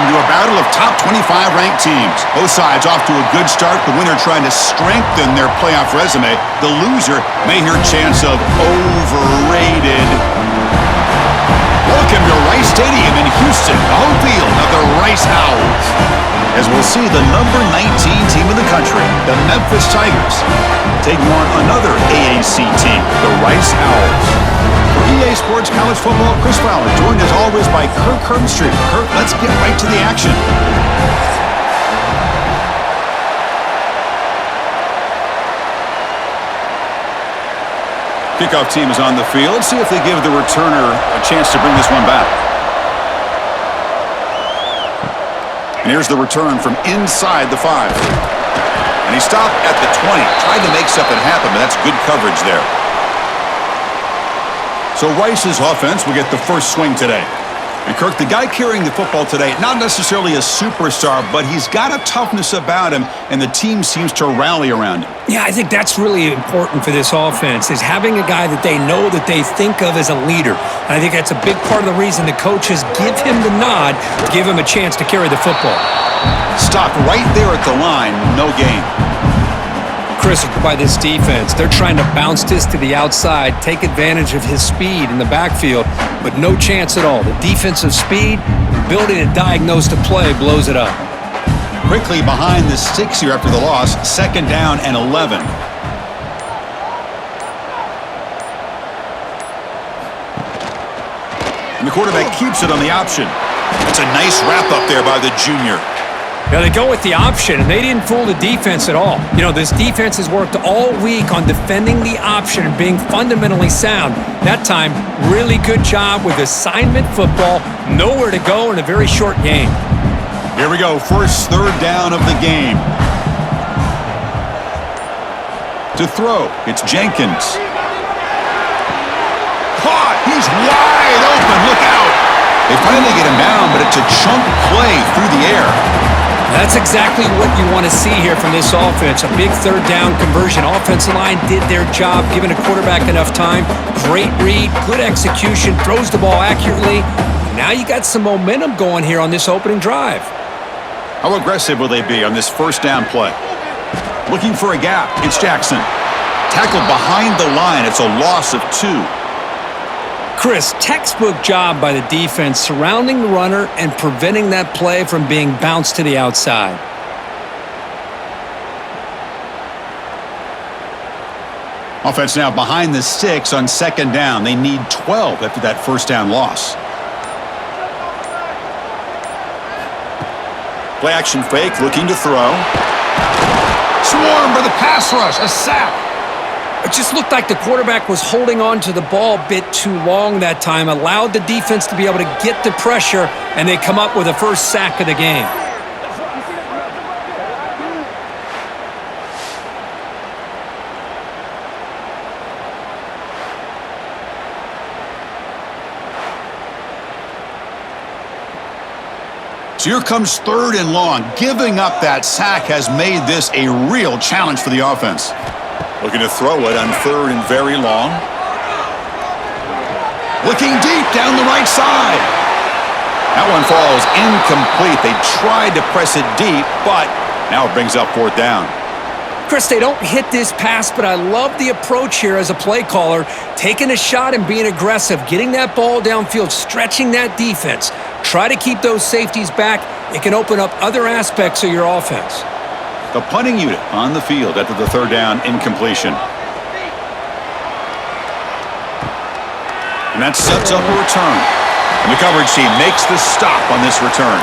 into a battle of top 25 ranked teams. Both sides off to a good start. The winner trying to strengthen their playoff resume. The loser may hear chants of overrated. Welcome to Rice Stadium in Houston, the home field of the RICEOWLS. As we'll see the number 19 team in the country, the Memphis Tigers, taking on another AAC team, the RICEOWLS. For EA Sports College Football, Chris Fowler, joined as always by Kirk Herbstreit. Kirk, let's get right to the action. Kickoff team is on the field. See if they give the returner a chance to bring this one back. And here's the return from inside the 5. And he stopped at the 20. Tried to make something happen, but that's good coverage there. So Rice's offense will get the first swing today. And Kirk, the guy carrying the football today, not necessarily a superstar, but he's got a toughness about him, and the team seems to rally around him. Yeah, I think that's really important for this offense, is having a guy that they know, that they think of as a leader. And I think that's a big part of the reason the coaches give him the nod, give him a chance to carry the football. Stopped right there at the line, no gain. Chris, by this defense, they're trying to bounce this to the outside, take advantage of his speed in the backfield, but no chance at all. The defensive speed, the ability to diagnose the play, blows it up. Quickly behind the sticks here after the loss, 2nd down and 11. And the quarterback keeps it on the option. That's a nice wrap up there by the junior. Yeah, they go with the option, and they didn't fool the defense at all. You know, this defense has worked all week on defending the option and being fundamentally sound. That time, really good job with assignment football. Nowhere to go in a very short game. Here we go, first 3rd down of the game. To throw, it's Jenkins. Caught, he's wide open, look out. They finally get him down, but it's a chunk play through the air. That's exactly what you want to see here from this offense. A big 3rd down conversion. Offensive line did their job, giving a quarterback enough time. Great read, good execution, throws the ball accurately. Now you got some momentum going here on this opening drive. How aggressive will they be on this 1st down play? Looking for a gap. It's Jackson. Tackled behind the line. It's a loss of 2. Chris, textbook job by the defense surrounding the runner and preventing that play from being bounced to the outside. Offense now behind the sticks on 2nd down. They need 12 after that 1st down loss. Play action fake, looking to throw. Swarmed by the pass rush, a sack. It just looked like the quarterback was holding on to the ball a bit too long that time, allowed the defense to be able to get the pressure, and they come up with a first sack of the game. So here comes 3rd and long. Giving up that sack has made this a real challenge for the offense. Looking to throw it on 3rd and very long. Looking deep down the right side. That one falls incomplete. They tried to press it deep, but now it brings up 4th down. Chris, they don't hit this pass, but I love the approach here as a play caller. Taking a shot and being aggressive, getting that ball downfield, stretching that defense. Try to keep those safeties back. It can open up other aspects of your offense. The punting unit on the field after the 3rd down incompletion. And that sets up a return. And the coverage team makes the stop on this return.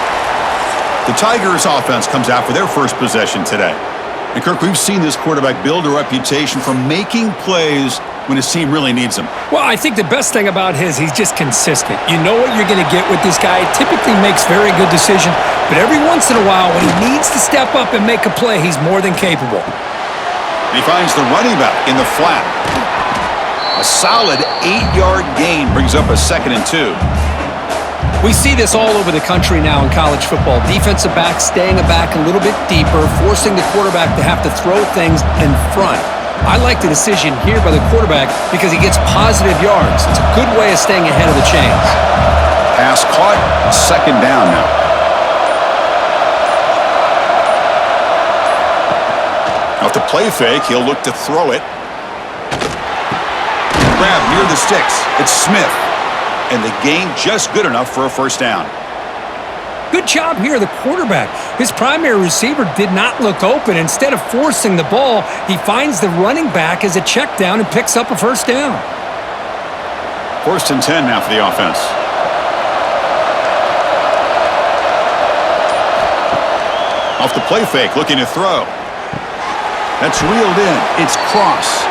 The Tigers offense comes out for their first possession today. And Kirk, we've seen this quarterback build a reputation for making plays when his team really needs him. Well, I think the best thing about he's just consistent. You know what you're going to get with this guy. He typically makes very good decisions, but every once in a while, when he needs to step up and make a play, he's more than capable. And he finds the running back in the flat. A solid 8-yard gain brings up a 2nd and 2. We see this all over the country now in college football. Defensive backs staying back a little bit deeper, forcing the quarterback to have to throw things in front. I like the decision here by the quarterback because he gets positive yards. It's a good way of staying ahead of the chains. Pass caught, 2nd down now. the play fake, he'll look to throw it. Grab near the sticks. It's Smith. And the gain just good enough for a first down. Good job here, the quarterback. His primary receiver did not look open. Instead of forcing the ball, he finds the running back as a check down and picks up a first down. 1st and 10 now for the offense. Off the play fake, looking to throw. That's reeled in. It's Cross.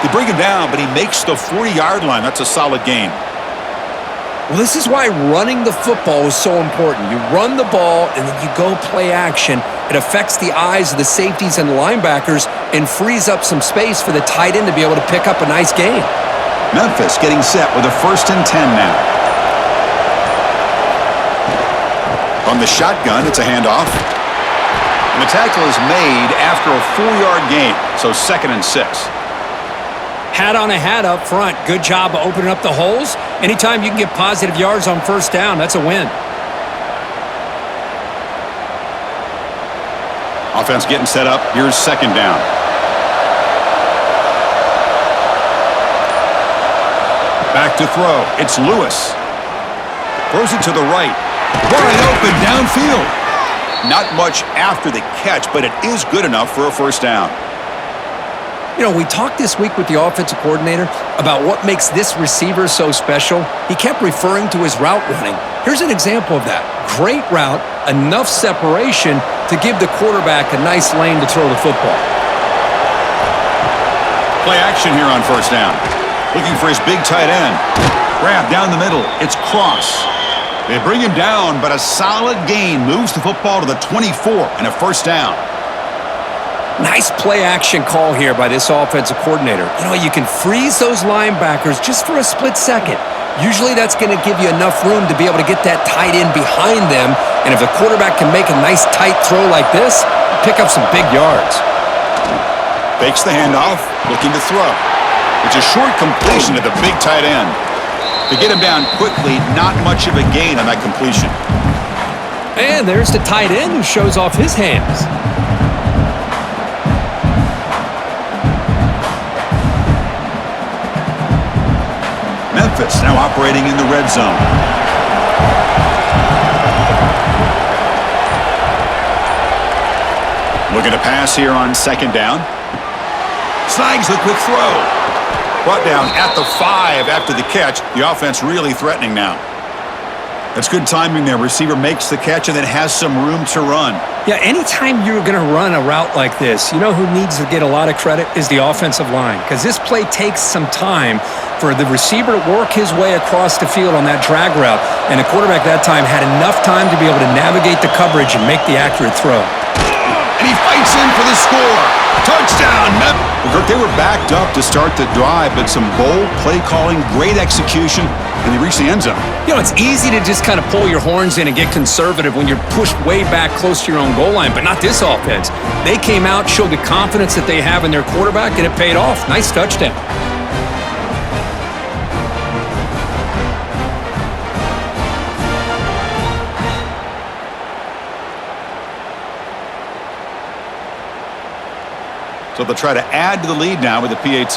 They bring him down, but he makes the 40-yard line. That's a solid gain. Well, this is why running the football is so important. You run the ball, and then you go play action. It affects the eyes of the safeties and the linebackers and frees up some space for the tight end to be able to pick up a nice gain. Memphis getting set with a 1st and 10 now. From the shotgun, it's a handoff. And the tackle is made after a 4-yard gain, so 2nd and 6. Hat on a hat up front. Good job of opening up the holes. Anytime you can get positive yards on first down, that's a win. Offense getting set up. Here's 2nd down. Back to throw. It's Lewis. Throws it to the right. Wide open downfield. Not much after the catch, but it is good enough for a first down. You know, we talked this week with the offensive coordinator about what makes this receiver so special. He kept referring to his route running. Here's an example of that. Great route, enough separation to give the quarterback a nice lane to throw the football. Play action here on first down. Looking for his big tight end. Grab down the middle. It's Cross. They bring him down, but a solid gain moves the football to the 24 and a first down. Nice play-action call here by this offensive coordinator. You know, you can freeze those linebackers just for a split second. Usually that's going to give you enough room to be able to get that tight end behind them. And if the quarterback can make a nice tight throw like this, pick up some big yards. Fakes the handoff, looking to throw. It's a short completion to the big tight end. To get him down quickly, not much of a gain on that completion. And there's the tight end who shows off his hands. Memphis now operating in the red zone. Looking to pass here on 2nd down. Snags the quick throw. Brought down at the 5 after the catch. The offense really threatening now. That's good timing there. Receiver makes the catch and then has some room to run. Yeah, anytime you're going to run a route like this, you know who needs to get a lot of credit is the offensive line, because this play takes some time for the receiver to work his way across the field on that drag route, and the quarterback that time had enough time to be able to navigate the coverage and make the accurate throw. And he fights in for the score. Touchdown, Memphis. They were backed up to start the drive, but some bold play calling, great execution, and they reached the end zone. You know, it's easy to just kind of pull your horns in and get conservative when you're pushed way back close to your own goal line, but not this offense. They came out, showed the confidence that they have in their quarterback, and it paid off. Nice touchdown. So they'll try to add to the lead now with a PAT.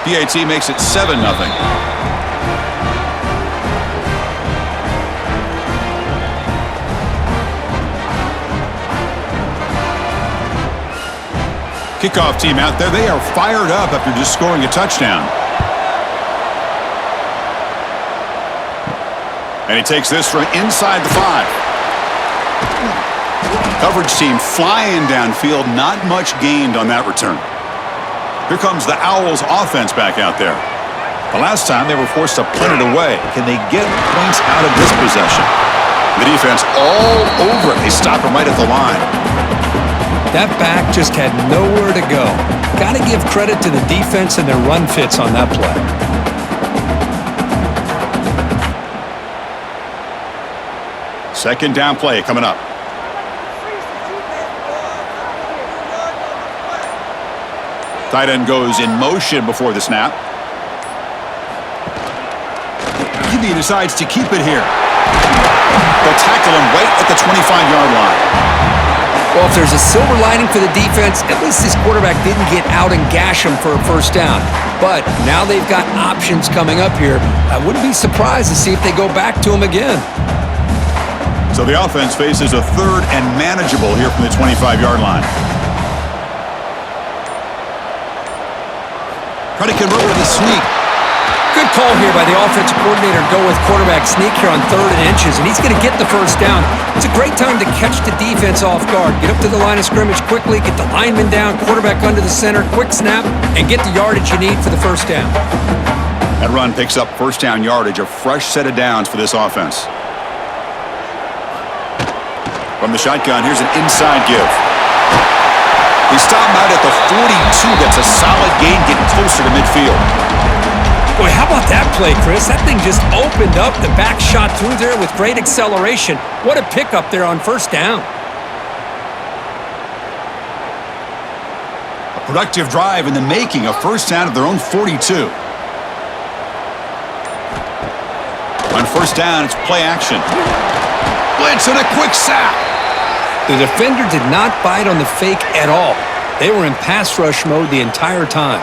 PAT makes it 7-0. Kickoff team out there. They are fired up after just scoring a touchdown. And he takes this from inside the 5. Coverage team flying downfield. Not much gained on that return. Here comes the Owls offense back out there. The last time they were forced to punt it away. Can they get points out of this possession? The defense all over it. They stop him right at the line. That back just had nowhere to go. Got to give credit to the defense and their run fits on that play. Second down play coming up. Tight end goes in motion before the snap. He decides to keep it here. They'll tackle him right at the 25-yard line. Well, if there's a silver lining for the defense, at least this quarterback didn't get out and gash him for a first down. But now they've got options coming up here. I wouldn't be surprised to see if they go back to him again. So the offense faces a third and manageable here from the 25-yard line. Try to convert with a sneak. Good call here by the offensive coordinator to go with quarterback sneak here on 3rd and inches, and he's going to get the first down. It's a great time to catch the defense off guard. Get up to the line of scrimmage quickly, get the lineman down, quarterback under the center, quick snap, and get the yardage you need for the first down. That run picks up first down yardage, a fresh set of downs for this offense. From the shotgun, here's an inside give. They stop him out at the 42. That's a solid gain, getting closer to midfield. Boy, how about that play, Chris? That thing just opened up. The back shot through there with great acceleration. What a pickup there on first down. A productive drive in the making, a first down at their own 42. On first down, it's play action. Blitz and a quick sack. The defender did not bite on the fake at all. They were in pass rush mode the entire time.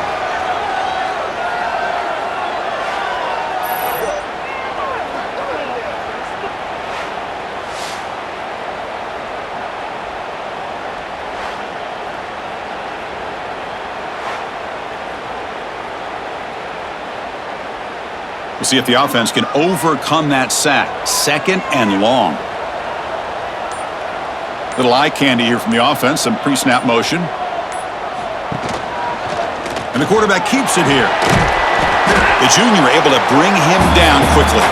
We'll see if the offense can overcome that sack. 2nd and long. Little eye candy here from the offense. Some pre-snap motion. And the quarterback keeps it here. The junior able to bring him down quickly.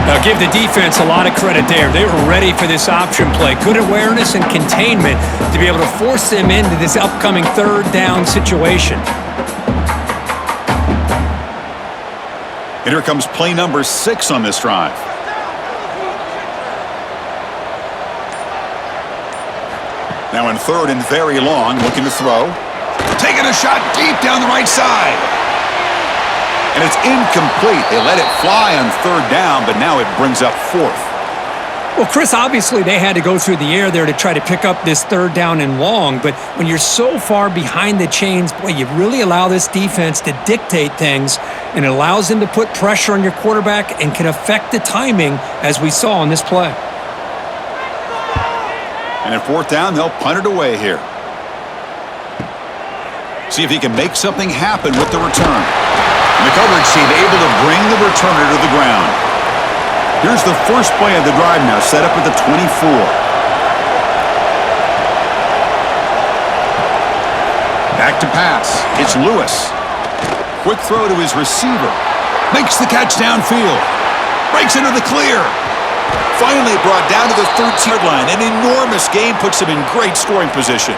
Now give the defense a lot of credit there. They were ready for this option play. Good awareness and containment to be able to force them into this upcoming 3rd down situation. And here comes play number 6 on this drive. Now in 3rd and very long, looking to throw. Taking a shot deep down the right side. And it's incomplete. They let it fly on 3rd down, but now it brings up 4th. Well, Chris, obviously they had to go through the air there to try to pick up this 3rd down and long, but when you're so far behind the chains, boy, you really allow this defense to dictate things, and it allows them to put pressure on your quarterback and can affect the timing, as we saw on this play. And at 4th down, they'll punt it away here. See if he can make something happen with the return. And the coverage team able to bring the returner to the ground. Here's the first play of the drive now, set up at the 24. Back to pass. It's Lewis. Quick throw to his receiver. Makes the catch downfield. Breaks into the clear. Finally brought down to the 13-yard line. An enormous gain puts him in great scoring position.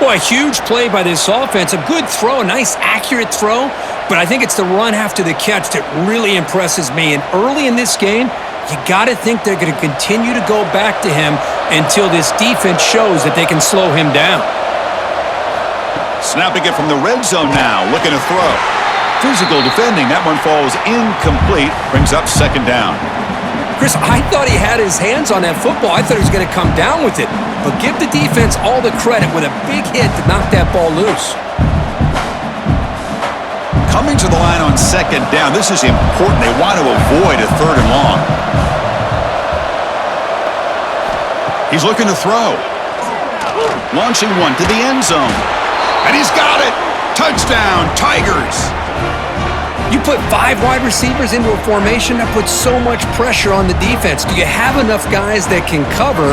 Boy, a huge play by this offense. A good throw, a nice accurate throw. But I think it's the run after the catch that really impresses me. And early in this game, you got to think they're going to continue to go back to him until this defense shows that they can slow him down. Snapping it from the red zone now, looking to throw. Physical defending, that one falls incomplete, brings up 2nd down. Chris, I thought he had his hands on that football. I thought he was going to come down with it. But give the defense all the credit with a big hit to knock that ball loose. Coming to the line on 2nd down, this is important. They want to avoid a 3rd and long. He's looking to throw. Launching one to the end zone. And he's got it. Touchdown, Tigers. You put 5 wide receivers into a formation, that puts so much pressure on the defense. Do you have enough guys that can cover?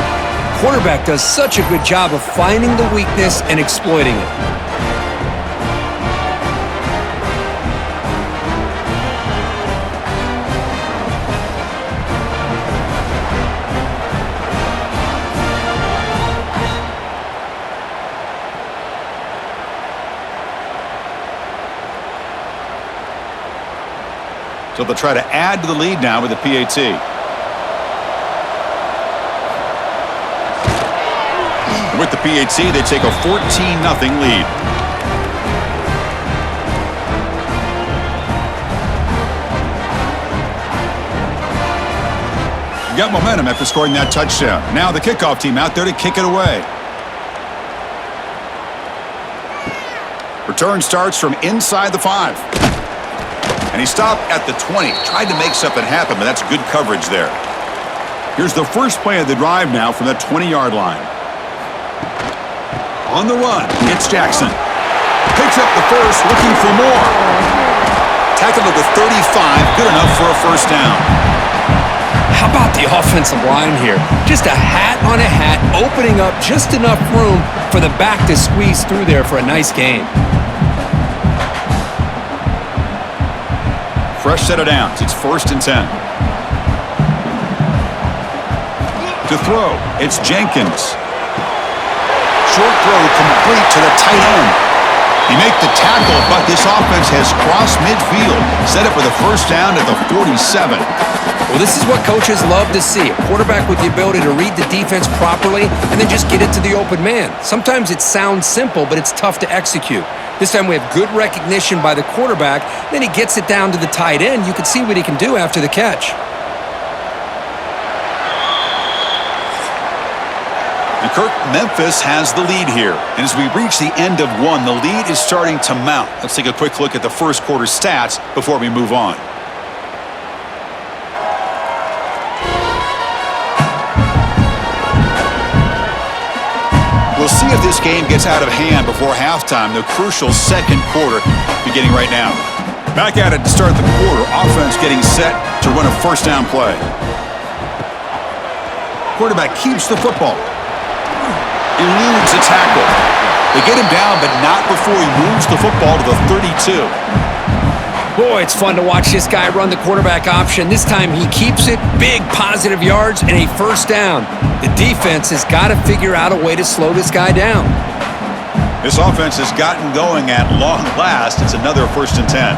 Quarterback does such a good job of finding the weakness and exploiting it. So they'll try to add to the lead now with the PAT. With the PAT, they take a 14-0 lead. Got momentum after scoring that touchdown. Now the kickoff team out there to kick it away. Return starts from inside the 5. And he stopped at the 20. Tried to make something happen, but that's good coverage there. Here's the first play of the drive now from the 20-yard line. On the run, it's Jackson. Picks up the first, looking for more. Tackled at the 35, good enough for a first down. How about the offensive line here? Just a hat on a hat, opening up just enough room for the back to squeeze through there for a nice gain. Fresh set of downs. It's 1st and 10. To throw, it's Jenkins. Short throw complete to the tight end. He made the tackle, but this offense has crossed midfield. Set up with a first down at the 47. Well, this is what coaches love to see. A quarterback with the ability to read the defense properly and then just get it to the open man. Sometimes it sounds simple, but it's tough to execute. This time we have good recognition by the quarterback. Then he gets it down to the tight end. You can see what he can do after the catch. And Kirk, Memphis has the lead here. And as we reach the end of one, the lead is starting to mount. Let's take a quick look at the first quarter stats before we move on. We'll see if this game gets out of hand before halftime. The crucial second quarter beginning right now. Back at it to start the quarter. Offense getting set to run a first down play. Quarterback keeps the football. Eludes a tackle. They get him down, but not before he moves the football to the 32. Boy, it's fun to watch this guy run the quarterback option. This time he keeps it, big positive yards, and a first down. The defense has got to figure out a way to slow this guy down. This offense has gotten going at long last. It's another 1st and 10.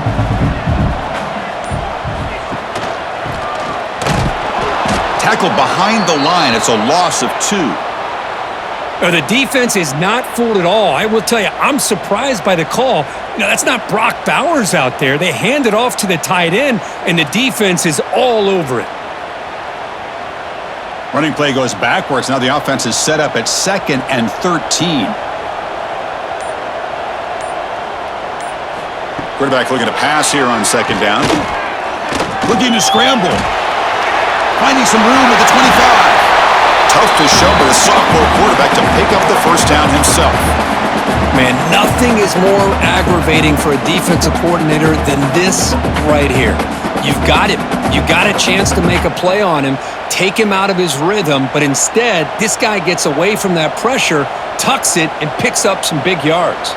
Tackled behind the line. It's a loss of 2. The defense is not fooled at all. I will tell you, I'm surprised by the call. That's not Brock Bowers out there. They hand it off to the tight end, and the defense is all over it. Running play goes backwards. Now the offense is set up at 2nd and 13. Quarterback looking to pass here on 2nd down. Looking to scramble. Finding some room at the 25. Tough to show by the sophomore quarterback to pick up the first down himself. Man, nothing is more aggravating for a defensive coordinator than this right here. You've got him. You got a chance to make a play on him, take him out of his rhythm, but instead, this guy gets away from that pressure, tucks it, and picks up some big yards.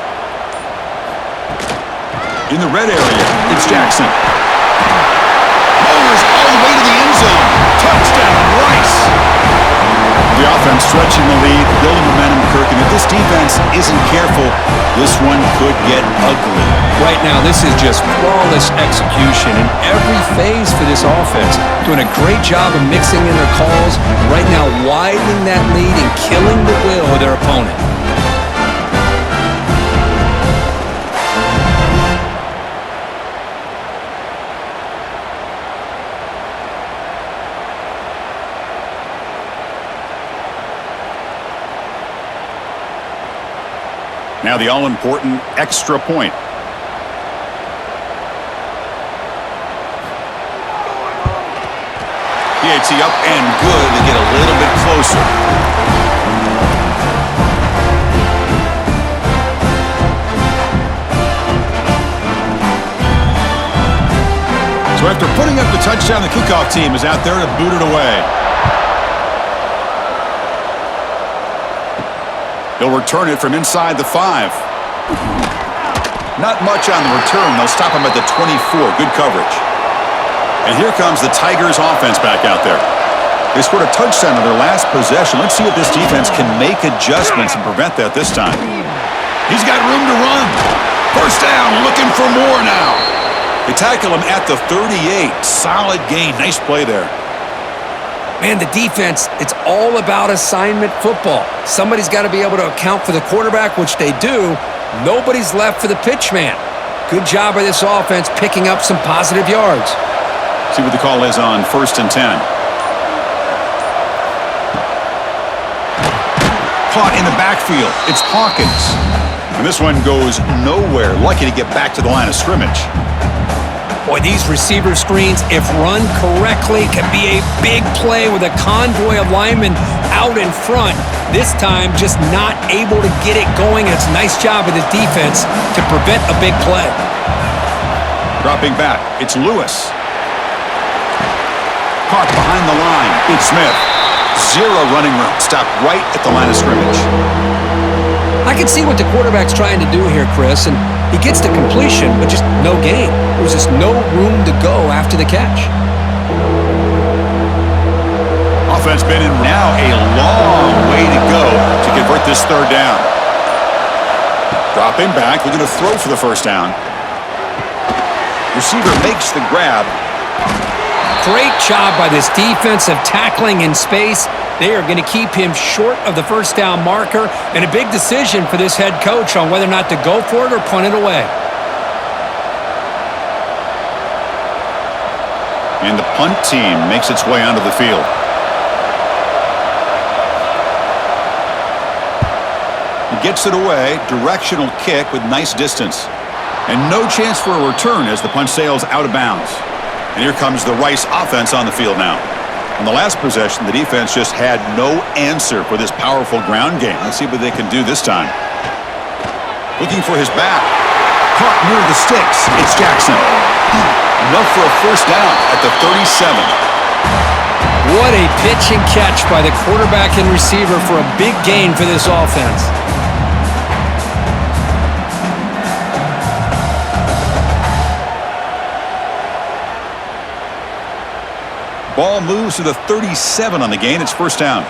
In the red area, it's Jackson. Mowers all the way to the end zone. Touchdown, Rice. The offense stretching the lead, building momentum, Kirk, and if this defense isn't careful, this one could get ugly. Right now, this is just flawless execution in every phase for this offense. Doing a great job of mixing in their calls, right now widening that lead and killing the will of their opponent. Now the all-important extra point. PAT up and good to get a little bit closer. So after putting up the touchdown, the kickoff team is out there to boot it away. They'll return it from inside the 5. Not much on the return. They'll stop him at the 24. Good coverage. And here comes the Tigers offense back out there. They scored a touchdown on their last possession. Let's see if this defense can make adjustments and prevent that this time. He's got room to run. First down, looking for more now. They tackle him at the 38. Solid gain. Nice play there. Man, the defense, it's all about assignment football. Somebody's got to be able to account for the quarterback, which they do. Nobody's left for the pitch man. Good job by this offense picking up some positive yards. See what the call is on 1st and 10. Caught in the backfield. It's Hawkins. And this one goes nowhere. Lucky to get back to the line of scrimmage. Boy, these receiver screens, if run correctly, can be a big play with a convoy of linemen out in front. This time, just not able to get it going. It's a nice job of the defense to prevent a big play. Dropping back, it's Lewis. Caught behind the line, it's Smith. Zero running room, stopped right at the line of scrimmage. I can see what the quarterback's trying to do here, Chris, and he gets the completion, but just no gain. There was just no room to go after the catch. Offense been in now a long way to go to convert this third down. Dropping back, looking to throw for the first down. Receiver makes the grab. Great job by this defensive tackling in space. They are going to keep him short of the first down marker, and a big decision for this head coach on whether or not to go for it or punt it away. And the punt team makes its way onto the field. He gets it away, directional kick with nice distance. And no chance for a return as the punt sails out of bounds. And here comes the Rice offense on the field now. On the last possession, the defense just had no answer for this powerful ground game. Let's see what they can do this time. Looking for his back. Caught near the sticks. It's Jackson. Enough for a first down at the 37. What a pitch and catch by the quarterback and receiver for a big gain for this offense. Ball moves to the 37 on the gain. It's first down.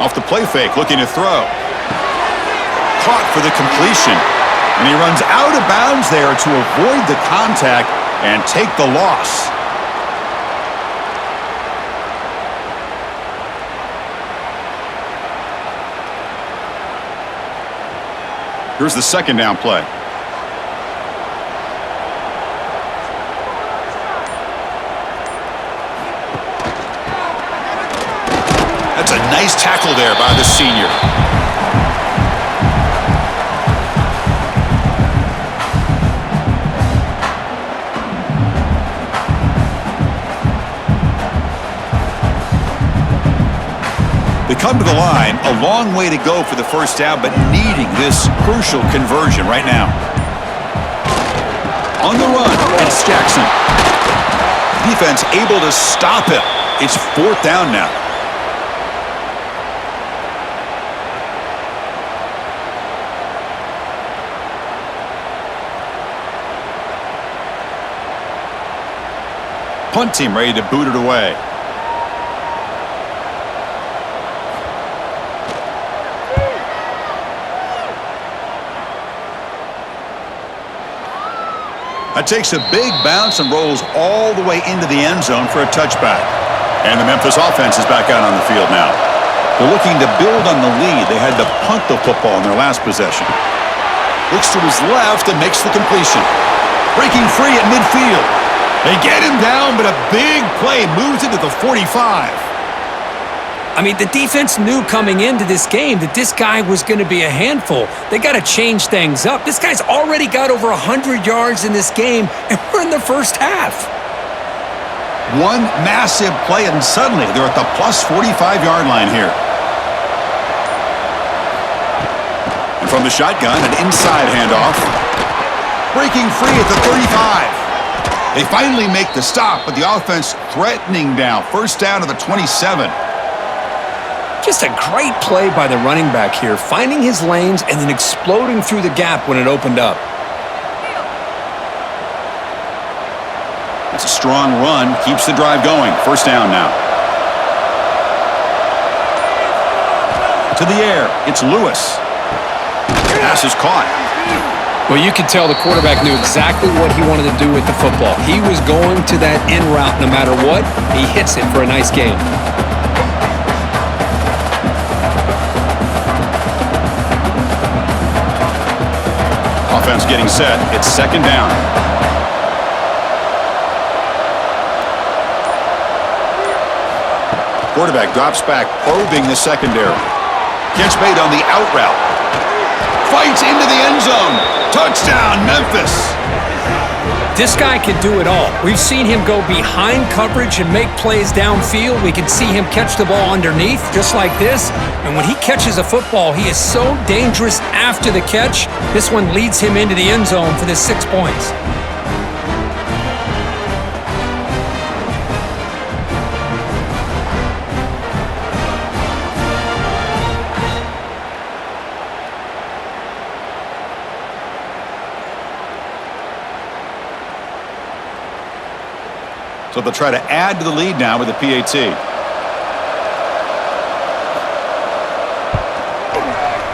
Off the play fake, looking to throw. Caught for the completion. And he runs out of bounds there to avoid the contact and take the loss. Here's the second down play. That's a nice tackle there by the senior. They come to the line, a long way to go for the first down, but needing this crucial conversion right now. On the run, it's Jackson. Defense able to stop him. It's fourth down now. Punt team ready to boot it away. That takes a big bounce and rolls all the way into the end zone for a touchback. And the Memphis offense is back out on the field now. They're looking to build on the lead. They had to punt the football in their last possession. Looks to his left and makes the completion. Breaking free at midfield. They get him down, but a big play moves into the 45. I mean, the defense knew coming into this game that this guy was going to be a handful. They got to change things up. This guy's already got over 100 yards in this game, and we're in the first half. One massive play, and suddenly they're at the plus 45-yard line here. And from the shotgun, an inside handoff. Breaking free at the 35. They finally make the stop, but the offense threatening now. First down to the 27. Just a great play by the running back here, finding his lanes and then exploding through the gap when it opened up. That's a strong run, keeps the drive going. First down now. To the air, it's Lewis. Pass is caught. Well, you could tell the quarterback knew exactly what he wanted to do with the football. He was going to that in route no matter what. He hits it for a nice gain. Offense getting set. It's second down. Quarterback drops back, probing the secondary. Catch made on the out route. Fights into the end zone. Touchdown, Memphis. This guy can do it all. We've seen him go behind coverage and make plays downfield. We can see him catch the ball underneath, just like this. And when he catches a football, he is so dangerous after the catch. This one leads him into the end zone for the 6 points. So they'll try to add to the lead now with the PAT.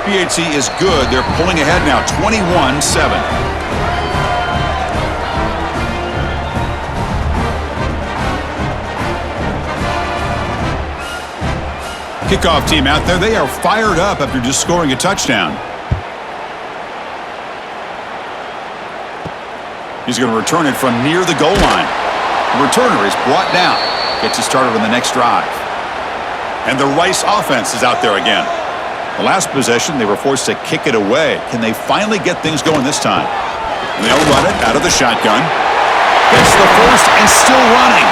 PAT is good. They're pulling ahead now, 21-7. Kickoff team out there. They are fired up after just scoring a touchdown. He's going to return it from near the goal line. The returner is brought down. Gets it started on the next drive. And the Rice offense is out there again. The last possession, they were forced to kick it away. Can they finally get things going this time? And they'll run it out of the shotgun. Gets the first and still running.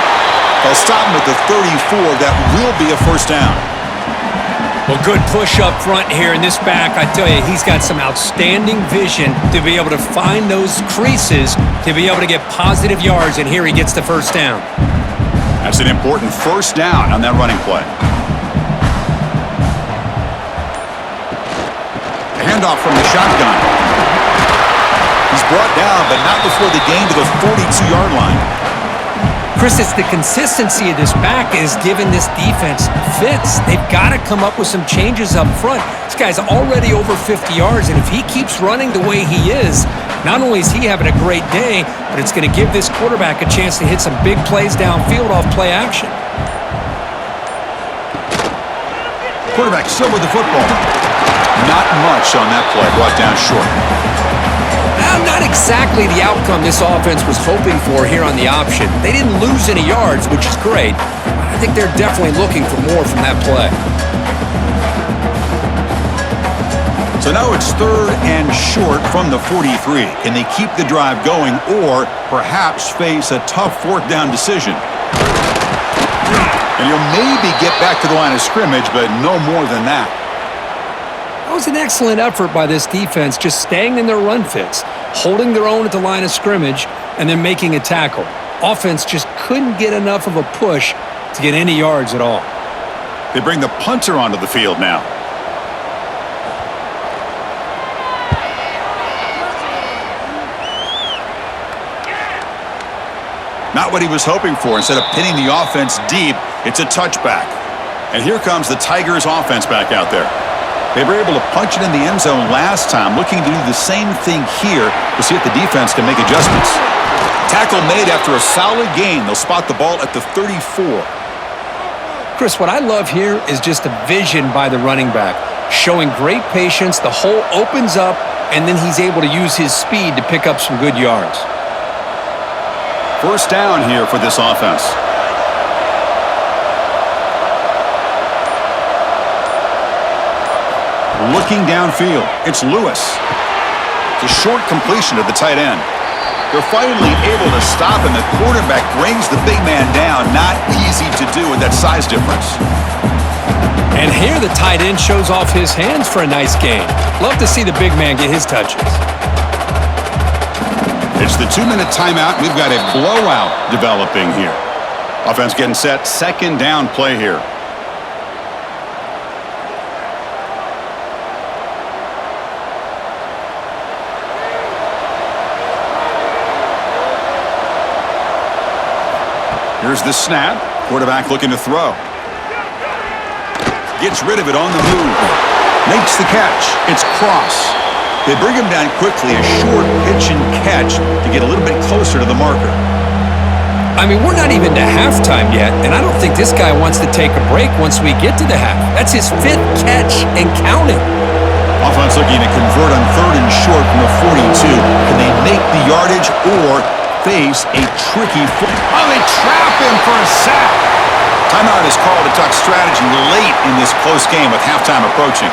They'll stop him at the 34. That will be a first down. Well, good push up front here in this back. I tell you, he's got some outstanding vision to be able to find those creases, to be able to get positive yards, and here he gets the first down. That's an important first down on that running play. A handoff from the shotgun. He's brought down, but not before the gain to the 42-yard line. Chris, it's the consistency of this back is giving this defense fits. They've got to come up with some changes up front. This guy's already over 50 yards, and if he keeps running the way he is, not only is he having a great day, but it's going to give this quarterback a chance to hit some big plays downfield off play action. Quarterback still with the football. Not much on that play, brought down short. Not exactly the outcome this offense was hoping for here on the option. They didn't lose any yards, which is great. I think they're definitely looking for more from that play. So now it's 3rd and short from the 43. Can they keep the drive going or perhaps face a tough 4th down decision? And you'll maybe get back to the line of scrimmage, but no more than that. That was an excellent effort by this defense, just staying in their run fits, holding their own at the line of scrimmage, and then making a tackle. Offense just couldn't get enough of a push to get any yards at all. They bring the punter onto the field now. Not what he was hoping for. Instead of pinning the offense deep, it's a touchback. And here comes the Tigers offense back out there. They were able to punch it in the end zone last time, looking to do the same thing here to see if the defense can make adjustments. Tackle made after a solid gain. They'll spot the ball at the 34. Chris, what I love here is just the vision by the running back, showing great patience. The hole opens up, and then he's able to use his speed to pick up some good yards. First down here for this offense. Looking downfield, it's Lewis. It's a short completion to the tight end. They're finally able to stop, and the quarterback brings the big man down. Not easy to do with that size difference. And here the tight end shows off his hands for a nice gain. Love to see the big man get his touches. It's the 2-minute timeout. We've got a blowout developing here. Offense getting set. 2nd down play here. Here's the snap. Quarterback looking to throw. Gets rid of it on the move. Makes the catch. It's Cross. They bring him down quickly. A short pitch and catch to get a little bit closer to the marker. I mean, we're not even to halftime yet, and I don't think this guy wants to take a break once we get to the half. That's his 5th catch and counting. Offense looking to convert on 3rd and short from the 42. Can they make the yardage or face a tricky foot? Oh, they trap him for a sack. Timeout is called to talk strategy late in this close game with halftime approaching.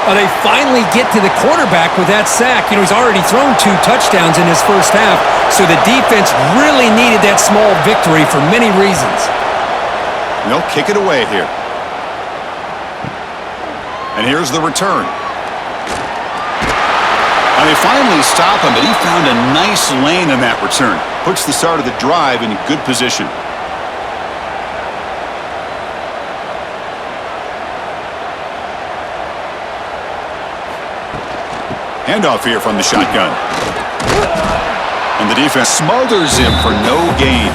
They finally get to the quarterback with that sack. You know, he's already thrown 2 touchdowns in his first half, so the defense really needed that small victory for many reasons. They'll kick it away here. And here's the return. And they finally stop him, but he found a nice lane in that return. Puts the start of the drive in a good position. Handoff here from the shotgun. And the defense smothers him for no gain.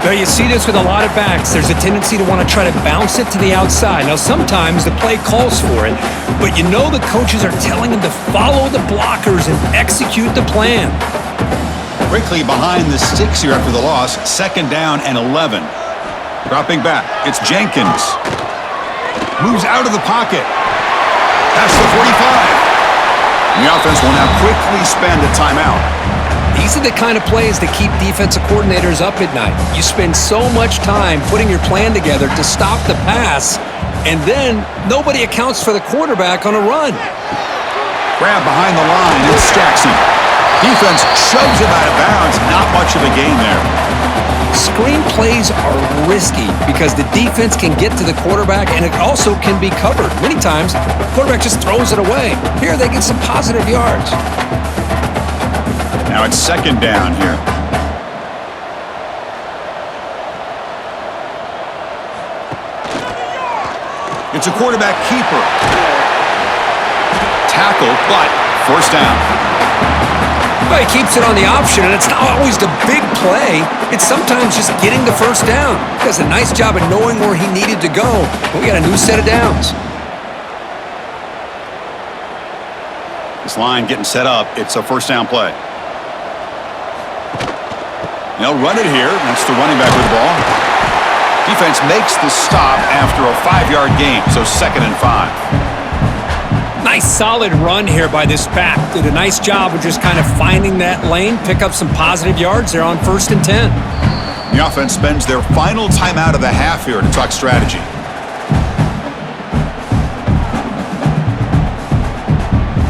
Now, you see this with a lot of backs. There's a tendency to want to try to bounce it to the outside. Now, sometimes the play calls for it, but you know the coaches are telling them to follow the blockers and execute the plan. Quickly behind the sticks here after the loss. 2nd down and 11. Dropping back. It's Jenkins. Moves out of the pocket. Past the 45. The offense will now quickly spend a timeout. These are the kind of plays that keep defensive coordinators up at night. You spend so much time putting your plan together to stop the pass, and then nobody accounts for the quarterback on a run. Grab behind the line. It's Jackson. Defense shoves him out of bounds. Not much of a gain there. Screen plays are risky because the defense can get to the quarterback, and it also can be covered. Many times, the quarterback just throws it away. Here, they get some positive yards. Now it's 2nd down here. It's a quarterback keeper. Tackle, but 1st down. Well, he keeps it on the option, and it's not always the big play. It's sometimes just getting the 1st down. He does a nice job of knowing where he needed to go. But we got a new set of downs. This line getting set up. It's a 1st down play. They'll run it here. That's the running back with the ball. Defense makes the stop after a 5-yard gain, so 2nd and 5. Nice solid run here by this back. Did a nice job of just kind of finding that lane, pick up some positive yards. They're on 1st and 10. The offense spends their final timeout of the half here to talk strategy.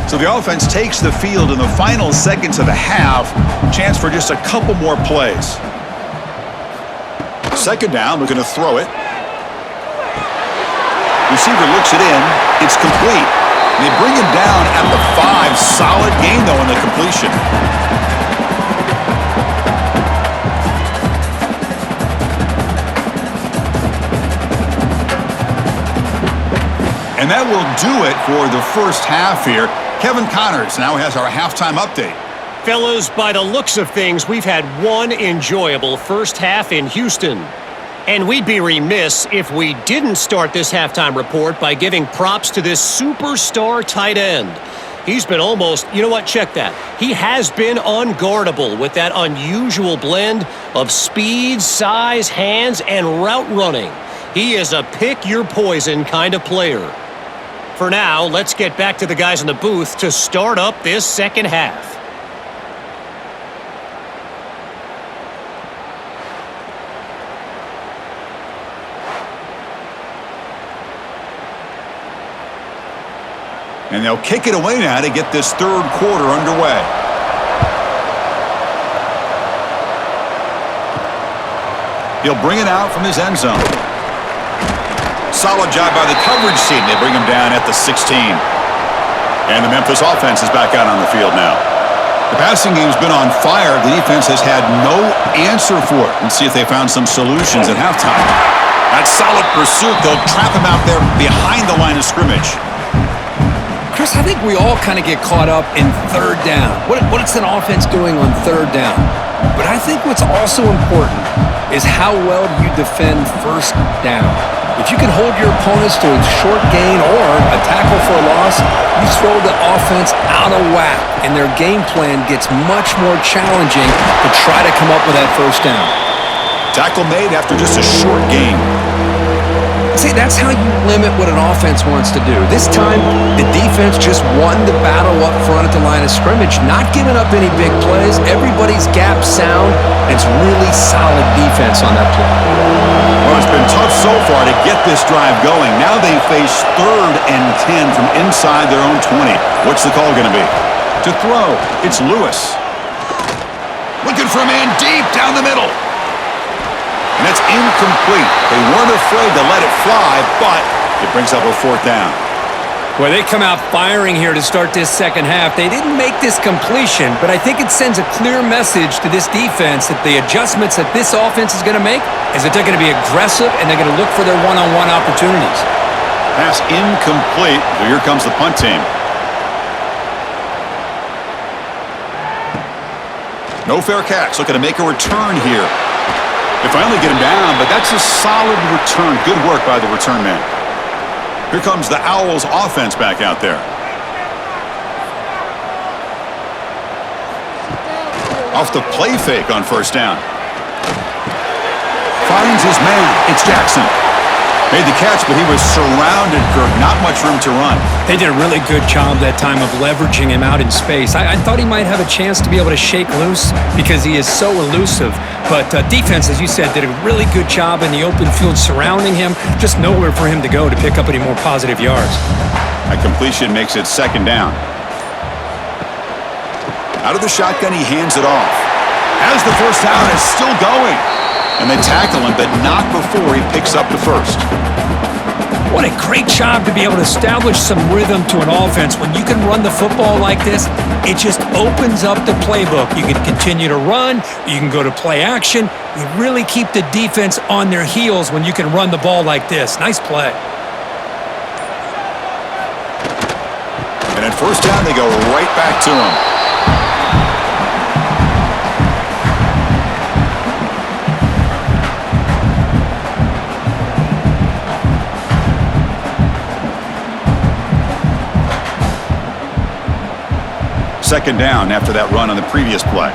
So the offense takes the field in the final seconds of the half. Chance for just a couple more plays. 2nd down, looking to throw it. Receiver looks it in. It's complete. They bring him down at the 5. Solid gain, though, in the completion. And that will do it for the first half here. Kevin Connors now has our halftime update. Fellas, by the looks of things, we've had one enjoyable first half in Houston. And we'd be remiss if we didn't start this halftime report by giving props to this superstar tight end. He's been almost, you know what, check that. He has been unguardable with that unusual blend of speed, size, hands, and route running. He is a pick-your-poison kind of player. For now, let's get back to the guys in the booth to start up this second half. And they'll kick it away now to get this 3rd quarter underway. He'll bring it out from his end zone. Solid job by the coverage team. They bring him down at the 16. And the Memphis offense is back out on the field now. The passing game's been on fire. The defense has had no answer for it. Let's see if they found some solutions at halftime. That solid pursuit. They'll trap him out there behind the line of scrimmage. Chris, I think we all kind of get caught up in 3rd down. What's an offense doing on 3rd down? But I think what's also important is how well you defend 1st down. If you can hold your opponents to a short gain or a tackle for a loss, you throw the offense out of whack, and their game plan gets much more challenging to try to come up with that 1st down. Tackle made after just a short gain. See, that's how you limit what an offense wants to do. This time, the defense just won the battle up front at the line of scrimmage, not giving up any big plays. Everybody's gap sound. It's really solid defense on that play. Well, it's been tough so far to get this drive going. Now they face 3rd and 10 from inside their own 20. What's the call going to be? To throw, it's Lewis. Looking for a man deep down the middle. And that's incomplete. They weren't afraid to let it fly, but it brings up a 4th down. Well, they come out firing here to start this second half. They didn't make this completion, but I think it sends a clear message to this defense that the adjustments that this offense is going to make is that they're going to be aggressive and they're going to look for their one-on-one opportunities. Pass incomplete. So here comes the punt team. No fair catch. Looking to make a return here. They finally get him down, but that's a solid return. Good work by the return man. Here comes the Owls offense back out there. Off the play fake on 1st down. Finds his man. It's Jackson. Made the catch, but he was surrounded, Kirk. Not much room to run. They did a really good job that time of leveraging him out in space. I thought he might have a chance to be able to shake loose because he is so elusive. But defense, as you said, did a really good job in the open field surrounding him. Just nowhere for him to go to pick up any more positive yards. A completion makes it 2nd down. Out of the shotgun, he hands it off. As the 1st down is still going. And they tackle him, but not before he picks up the 1st. What a great job to be able to establish some rhythm to an offense. When you can run the football like this, it just opens up the playbook. You can continue to run. You can go to play action. You really keep the defense on their heels when you can run the ball like this. Nice play. And at 1st down, they go right back to him. Second down after that run on the previous play.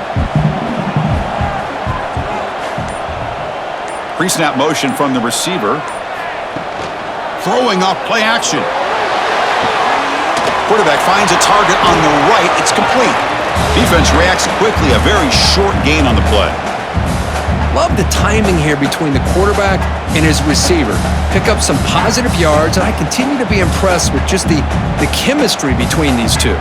Pre-snap motion from the receiver. Throwing off play action. Quarterback finds a target on the right. It's complete. Defense reacts quickly. A very short gain on the play. Love the timing here between the quarterback and his receiver. Pick up some positive yards, and I continue to be impressed with just the chemistry between these two.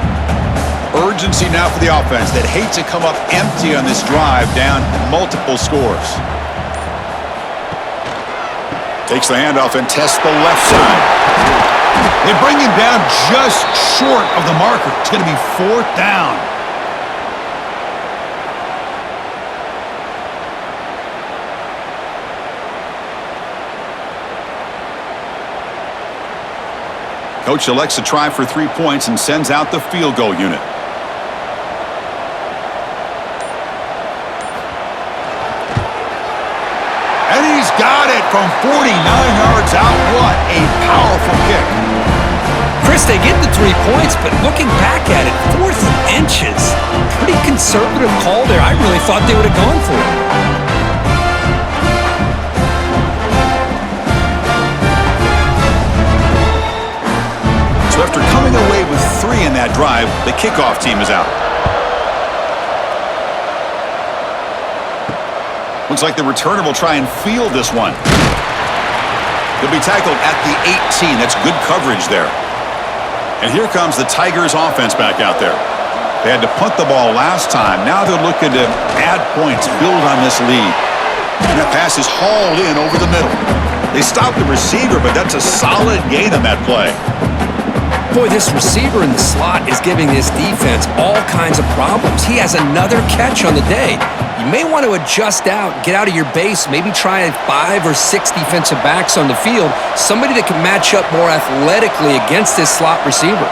Urgency now for the offense that hates to come up empty on this drive, down multiple scores. Takes the handoff and tests the left side. They bring him down just short of the marker. It's going to be 4th down. Coach elects to try for 3 points and sends out the field goal unit. And he's got it from 49 yards out. What a powerful kick. Chris, they get the 3 points, but looking back at it, 4th and inches. Pretty conservative call there. I really thought they would have gone for it. So after coming away with 3 in that drive, the kickoff team is out. Looks like the returner will try and field this one. He'll be tackled at the 18. That's good coverage there. And here comes the Tigers offense back out there. They had to punt the ball last time. Now they're looking to add points, build on this lead. And that pass is hauled in over the middle. They stopped the receiver, but that's a solid gain on that play. Boy, this receiver in the slot is giving this defense all kinds of problems. He has another catch on the day. You may want to adjust out, get out of your base, maybe try 5 or 6 defensive backs on the field, somebody that can match up more athletically against this slot receiver.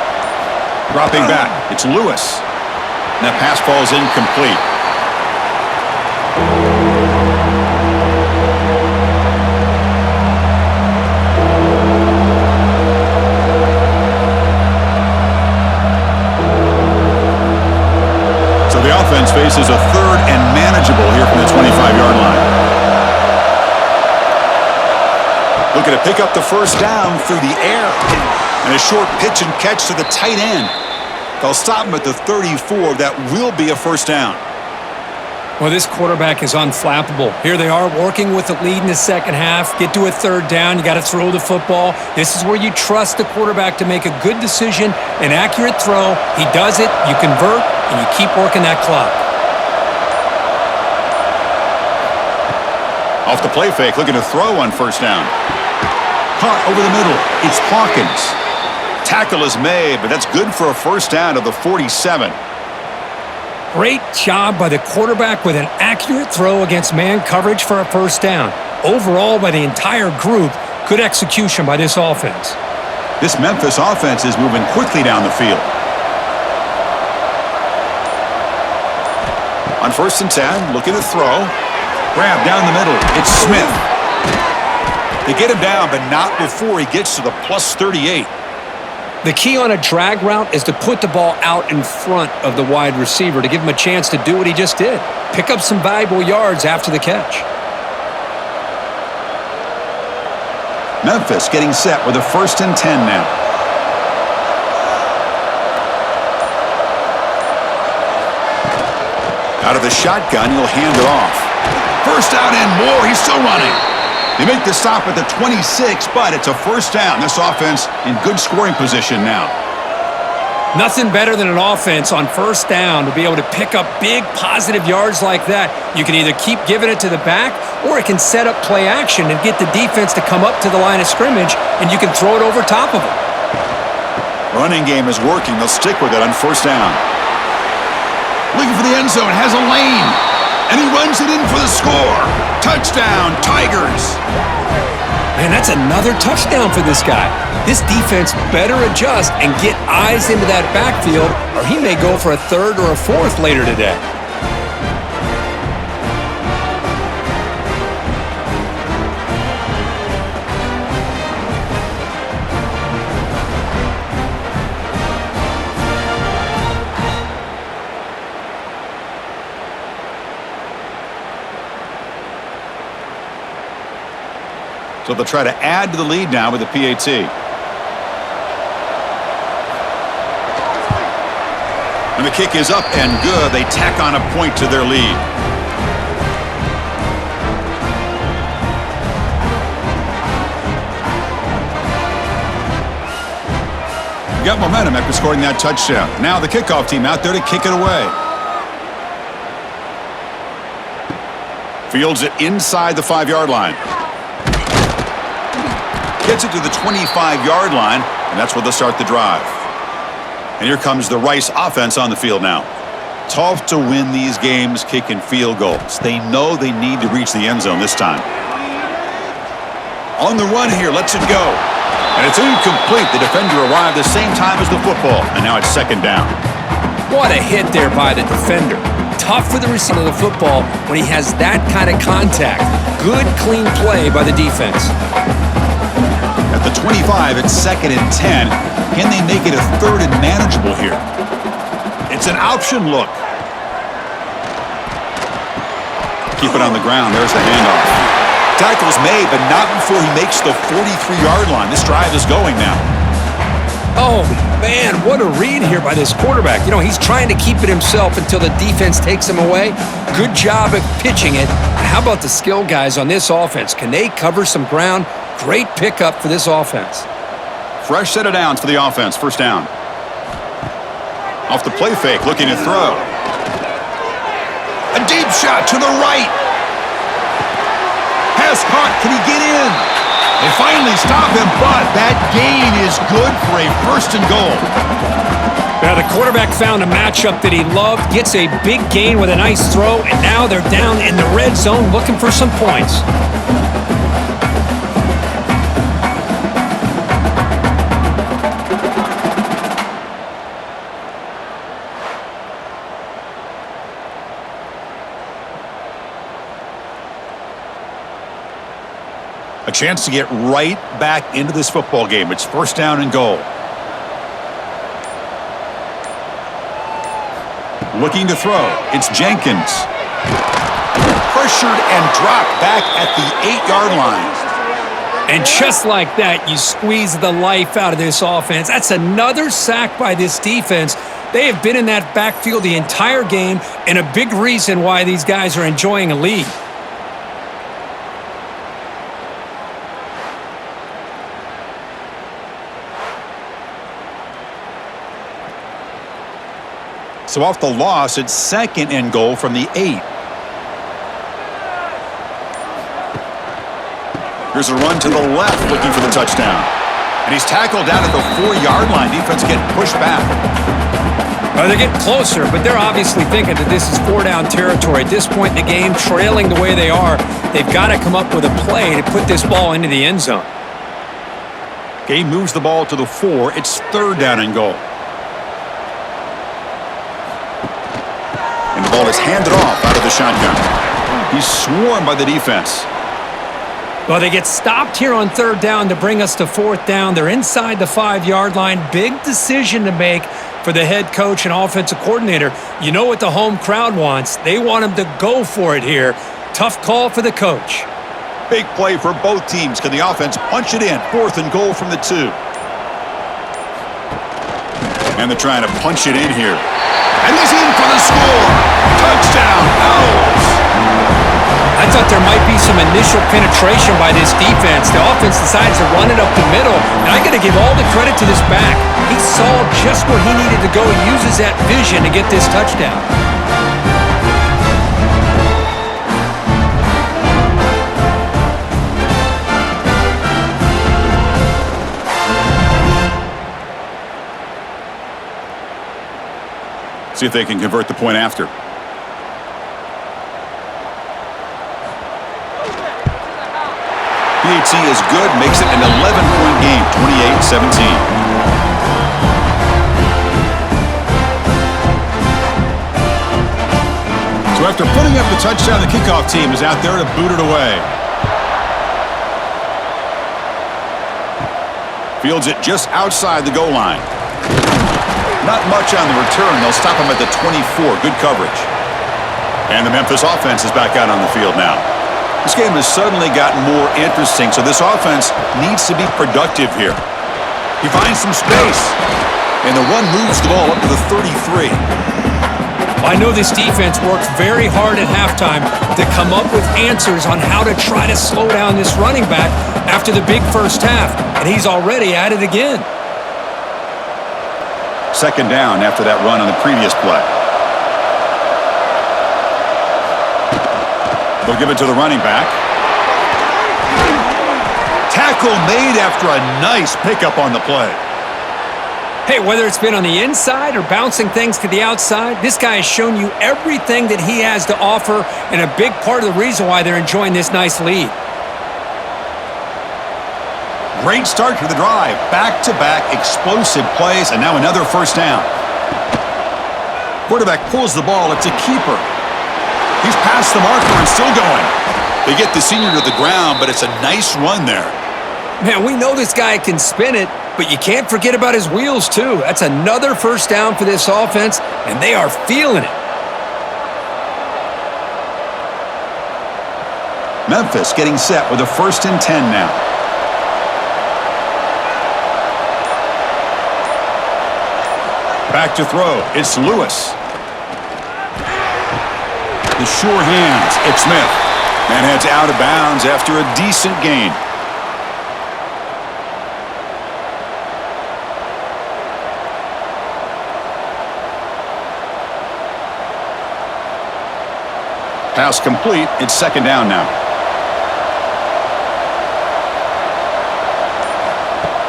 Dropping back, it's Lewis. And that pass falls incomplete. The offense faces a 3rd and manageable here from the 25-yard line. Looking to pick up the first down through the air. And a short pitch and catch to the tight end. They'll stop him at the 34. That will be a first down. Well, this quarterback is unflappable. Here they are working with the lead in the second half. Get to a third down. You got to throw the football. This is where you trust the quarterback to make a good decision, an accurate throw. He does it, you convert, and you keep working that clock. Off the play fake, looking to throw on first down. Caught over the middle. It's Hawkins. Tackle is made, but that's good for a first down to the 47. Great job by the quarterback with an accurate throw against man coverage for a first down. Overall, by the entire group, good execution by this offense. This Memphis offense is moving quickly down the field. On first and 10, looking to throw. Grab down the middle. It's Smith. They get him down, but not before he gets to the plus 38. The key on a drag route is to put the ball out in front of the wide receiver to give him a chance to do what he just did. Pick up some valuable yards after the catch. Memphis getting set with a first and 10 now. Out of the shotgun, he'll hand it off. First out and more. He's still running. They make the stop at the 26, but it's a first down. This offense in good scoring position now. Nothing better than an offense on first down to be able to pick up big positive yards like that. You can either keep giving it to the back, or it can set up play action and get the defense to come up to the line of scrimmage, and you can throw it over top of them. Running game is working. They'll stick with it on first down. Looking for the end zone. Has a lane. And he runs it in for the score. Touchdown, Tigers. Man, that's another touchdown for this guy. This defense better adjust and get eyes into that backfield, or he may go for a third or a fourth later today. So they'll try to add to the lead now with the PAT. And the kick is up and good. They tack on a point to their lead. Got momentum after scoring that touchdown. Now the kickoff team out there to kick it away. Fields it inside the 5-yard line. Gets it to the 25-yard line, and that's where they'll start the drive. And here comes the Rice offense on the field now. Tough to win these games kicking field goals. They know they need to reach the end zone this time. On the run here, lets it go. And it's incomplete. The defender arrived the same time as the football, and now it's second down. What a hit there by the defender. Tough for the receiver of the football when he has that kind of contact. Good, clean play by the defense. At the 25, it's second and 10. Can they make it a third and manageable here? It's an option look. Keep it on the ground. There's the handoff. Tackle's made, but not before he makes the 43-yard line. This drive is going now. Oh, man, what a read here by this quarterback. You know, he's trying to keep it himself until the defense takes him away. Good job at pitching it. And how about the skill guys on this offense? Can they cover some ground? Great pickup for this offense. Fresh set of downs for the offense. First down. Off the play fake, looking to throw. A deep shot to the right. Pass caught. Can he get in? They finally stop him, but that gain is good for a first and goal. Now the quarterback found a matchup that he loved, gets a big gain with a nice throw, and now they're down in the red zone looking for some points. A chance to get right back into this football game. It's first down and goal. Looking to throw. It's Jenkins. Pressured and dropped back at the 8-yard line. And just like that, you squeeze the life out of this offense. That's another sack by this defense. They have been in that backfield the entire game, and a big reason why these guys are enjoying a lead. So off the loss, it's 2nd and goal from the 8. Here's a run to the left looking for the touchdown. And he's tackled down at the 4-yard line. Defense getting pushed back. Well, they're getting closer, but they're obviously thinking that this is 4-down territory. At this point in the game, trailing the way they are, they've got to come up with a play to put this ball into the end zone. Game moves the ball to the 4. It's 3rd down and goal. And the ball is handed off out of the shotgun. He's swarmed by the defense. Well, they get stopped here on 3rd down to bring us to 4th down. They're inside the 5-yard line. Big decision to make for the head coach and offensive coordinator. You know what the home crowd wants. They want them to go for it here. Tough call for the coach. Big play for both teams. Can the offense punch it in? 4th and goal from the 2. And they're trying to punch it in here. And he's in for the score. Touchdown, Owls. I thought there might be some initial penetration by this defense. The offense decides to run it up the middle, and I got to give all the credit to this back. He saw just where he needed to go. He uses that vision to get this touchdown. See if they can convert the point after. PAT is good, makes it an 11-point game, 28-17. So after putting up the touchdown, the kickoff team is out there to boot it away. Fields it just outside the goal line. Not much on the return. They'll stop him at the 24. Good coverage. And the Memphis offense is back out on the field now. This game has suddenly gotten more interesting, so this offense needs to be productive here. He finds some space, and the run moves the ball up to the 33. I know this defense worked very hard at halftime to come up with answers on how to try to slow down this running back after the big first half, and he's already at it again. 2nd down after that run on the previous play. They'll give it to the running back. Tackle made after a nice pickup on the play. Hey, whether it's been on the inside or bouncing things to the outside, this guy has shown you everything that he has to offer, and a big part of the reason why they're enjoying this nice lead. Great start to the drive. Back-to-back explosive plays, and now another 1st down. Quarterback pulls the ball. It's a keeper. He's past the marker and still going. They get the senior to the ground, but it's a nice run there. Man, we know this guy can spin it, but you can't forget about his wheels, too. That's another 1st down for this offense, and they are feeling it. Memphis getting set with a 1st and 10 now. Back to throw. It's Lewis. The sure hands. It's Smith. And heads out of bounds after a decent gain. Pass complete. It's 2nd down now.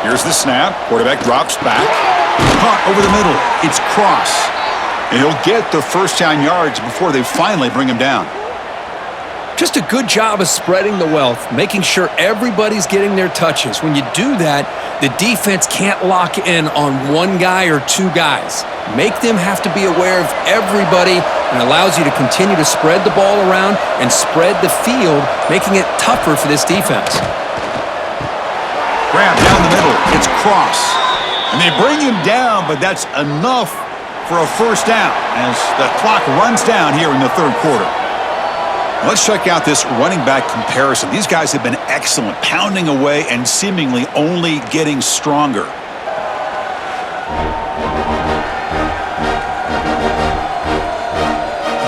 Here's the snap. Quarterback drops back. Caught over the middle. It's Cross. And he'll get the 1st down yards before they finally bring him down. Just a good job of spreading the wealth, making sure everybody's getting their touches. When you do that, the defense can't lock in on one guy or two guys. Make them have to be aware of everybody, and allows you to continue to spread the ball around and spread the field, making it tougher for this defense. Grab down the middle. It's Cross. And they bring him down, but that's enough for a 1st down as the clock runs down here in the 3rd quarter. Let's check out this running back comparison. These guys have been excellent, pounding away and seemingly only getting stronger.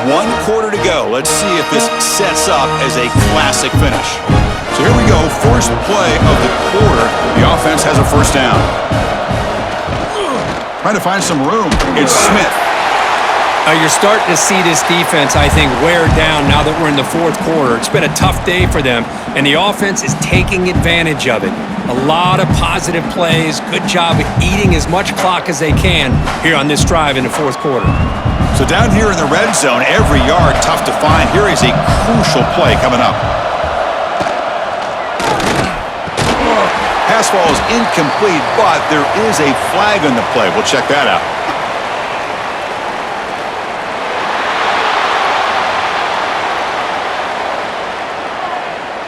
One quarter to go. Let's see if this sets up as a classic finish. So here we go, first play of the quarter. The offense has a first down. Trying to find some room. It's Smith. You're starting to see this defense, I think, wear down now that we're in the fourth quarter. It's been a tough day for them, and the offense is taking advantage of it. A lot of positive plays. Good job at eating as much clock as they can here on this drive in the fourth quarter. So down here in the red zone, every yard tough to find. Here is a crucial play coming up. Pass ball is incomplete, but there is a flag on the play. We'll check that out.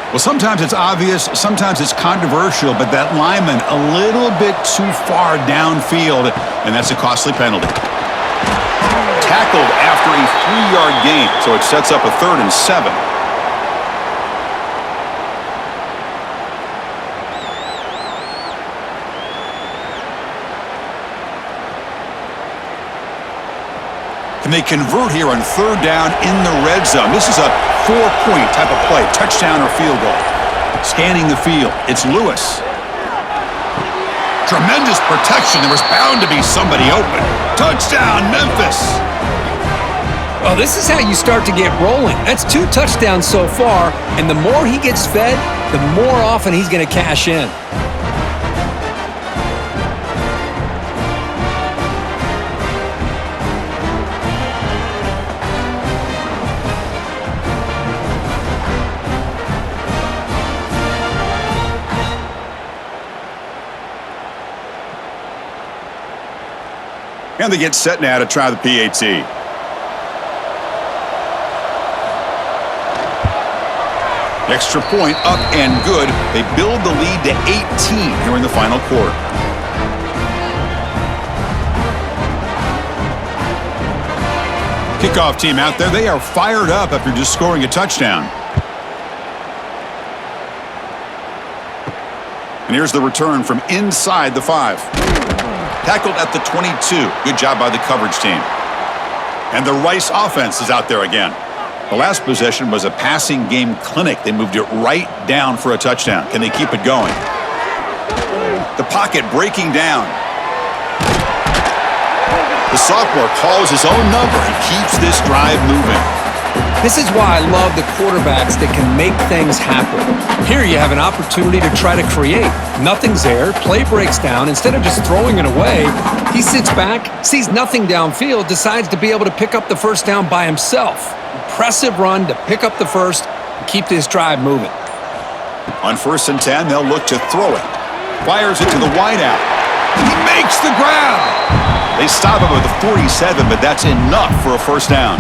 Well, sometimes it's obvious, sometimes it's controversial, but that lineman a little bit too far downfield, and that's a costly penalty. Tackled after a 3-yard gain, so it sets up a 3rd and 7. And they convert here on 3rd down in the red zone. This is a 4-point type of play, touchdown or field goal. Scanning the field, it's Lewis. Tremendous protection. There was bound to be somebody open. Touchdown, Memphis. Well, this is how you start to get rolling. That's 2 touchdowns so far, and the more he gets fed, the more often he's going to cash in. And they get set now to try the PAT. Extra point up and good. They build the lead to 18 here in the final quarter. Kickoff team out there. They are fired up after just scoring a touchdown. And here's the return from inside the 5. Tackled at the 22. Good job by the coverage team. And the Rice offense is out there again. The last possession was a passing game clinic. They moved it right down for a touchdown. Can they keep it going? The pocket breaking down. The sophomore calls his own number and keeps this drive moving. This is why I love the quarterbacks that can make things happen. Here you have an opportunity to try to create. Nothing's there. Play breaks down. Instead of just throwing it away, he sits back, sees nothing downfield, decides to be able to pick up the first down by himself. Impressive run to pick up the first and keep this drive moving. On 1st and 10, they'll look to throw it. Fires it to the wideout. He makes the grab. They stop him at the 47, but that's enough for a first down.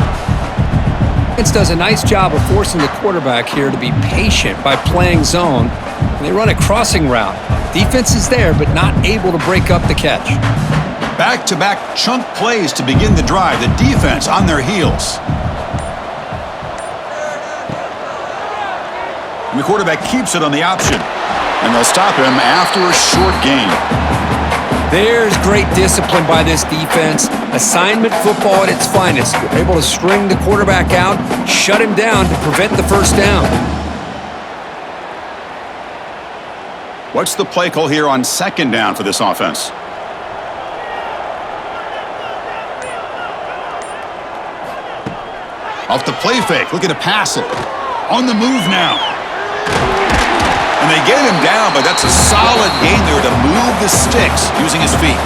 Does a nice job of forcing the quarterback here to be patient by playing zone. And they run a crossing route. Defense is there, but not able to break up the catch. Back-to-back chunk plays to begin the drive. The defense on their heels. And the quarterback keeps it on the option. And they'll stop him after a short gain. There's great discipline by this defense. Assignment football at its finest. You're able to string the quarterback out, shut him down to prevent the first down. What's the play call here on 2nd down for this offense? Off the play fake, looking to pass it. On the move now. And they get him down, but that's a solid gain there to move the sticks using his feet.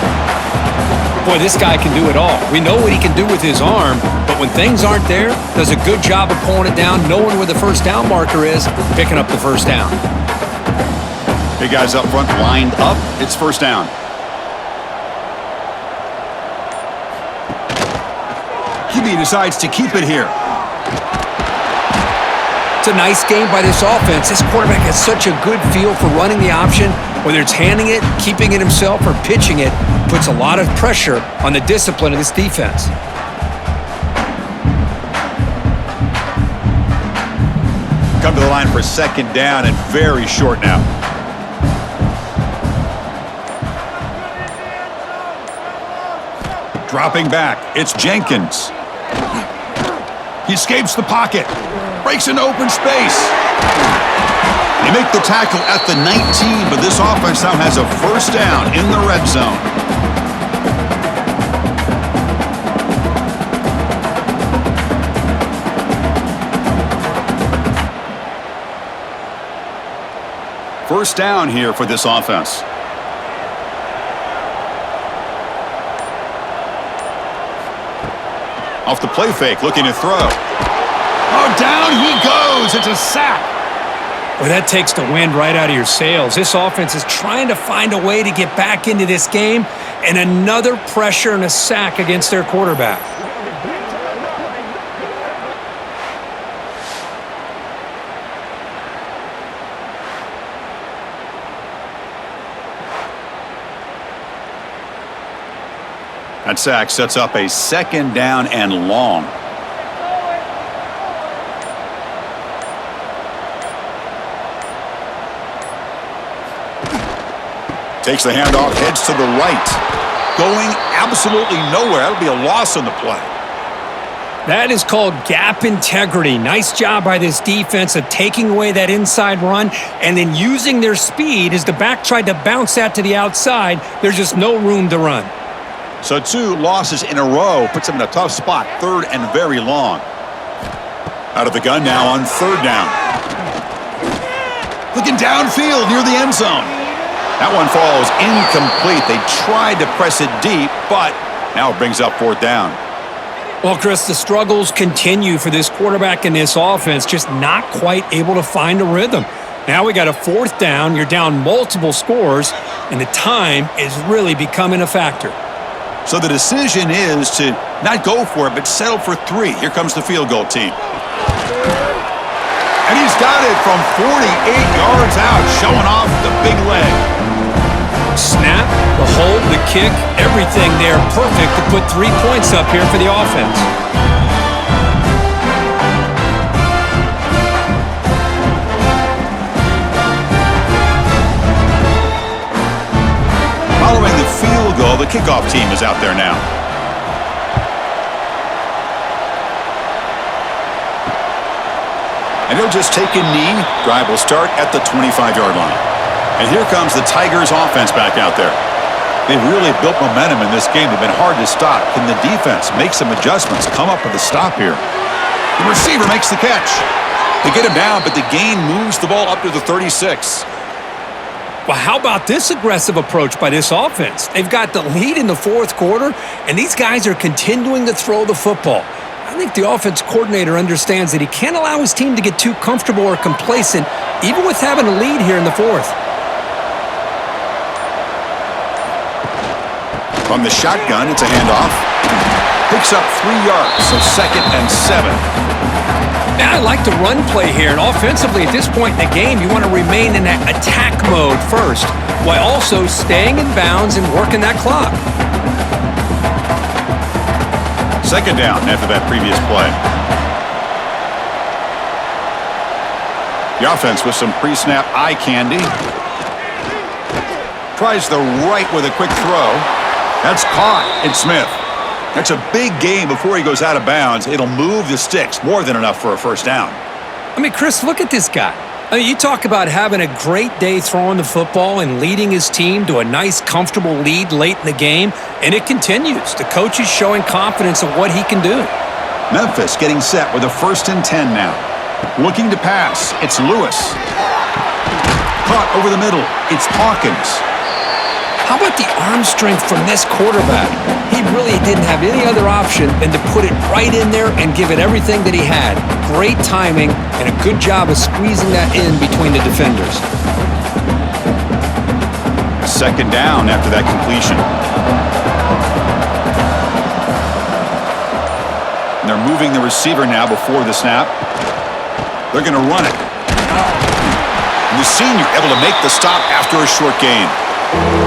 Boy, this guy can do it all. We know what he can do with his arm, but when things aren't there, does a good job of pulling it down, knowing where the first down marker is, picking up the first down. Big guys up front lined up. It's first down. QB decides to keep it here. It's a nice game by this offense. This quarterback has such a good feel for running the option. Whether it's handing it, keeping it himself, or pitching it, puts a lot of pressure on the discipline of this defense. come to the line for second down and very short now. Dropping back, it's Jenkins. He escapes the pocket, breaks into open space. They make the tackle at the 19, but this offense now has a first down in the red zone. First down here for this offense. Off the play fake, looking to throw. Oh, down he goes. It's a sack. Well, that takes the wind right out of your sails. This offense is trying to find a way to get back into this game, and another pressure and a sack against their quarterback. That sack sets up a second down and long. Takes the handoff, heads to the right. Going absolutely nowhere. That'll be a loss on the play. That is called gap integrity. Nice job by this defense of taking away that inside run and then using their speed as the back tried to bounce that to the outside. There's just no room to run. So 2 losses in a row puts them in a tough spot, third and very long. Out of the gun now on third down. Looking downfield near the end zone. That one falls incomplete. They tried to press it deep, but now it brings up fourth down. Well, Chris, the struggles continue for this quarterback in this offense, just not quite able to find a rhythm. Now we got a fourth down. You're down multiple scores, and the time is really becoming a factor. So the decision is to not go for it, but settle for 3. Here comes the field goal team. And he's got it from 48 yards out, showing off the big leg. Snap, the hold, the kick, everything there perfect to put 3 points up here for the offense. Following the field goal, the kickoff team is out there now. And he'll just take a knee. Drive will start at the 25-yard line. And here comes the Tigers offense back out there. They've really built momentum in this game. They've been hard to stop. Can the defense make some adjustments, come up with a stop here? The receiver makes the catch. They get him down, but the gain moves the ball up to the 36. Well, how about this aggressive approach by this offense? They've got the lead in the fourth quarter, and these guys are continuing to throw the football. I think the offense coordinator understands that he can't allow his team to get too comfortable or complacent, even with having a lead here in the fourth. From the shotgun, it's a handoff. Picks up 3 yards, so 2nd and 7. Now, I like the run play here, and offensively at this point in the game, you want to remain in that attack mode first, while also staying in bounds and working that clock. Second down after that previous play. The offense with some pre-snap eye candy. Tries the right with a quick throw. That's caught in Smith. That's a big game before he goes out of bounds. It'll move the sticks, more than enough for a first down. I mean, Chris, look at this guy. I mean, you talk about having a great day throwing the football and leading his team to a nice, comfortable lead late in the game, and it continues. The coach is showing confidence of what he can do. Memphis getting set with a 1st and 10 now. Looking to pass. It's Lewis. Caught over the middle. It's Hawkins. How about the arm strength from this quarterback? He really didn't have any other option than to put it right in there and give it everything that he had. Great timing and a good job of squeezing that in between the defenders. Second down after that completion. And they're moving the receiver now before the snap. They're going to run it. And the senior able to make the stop after a short gain.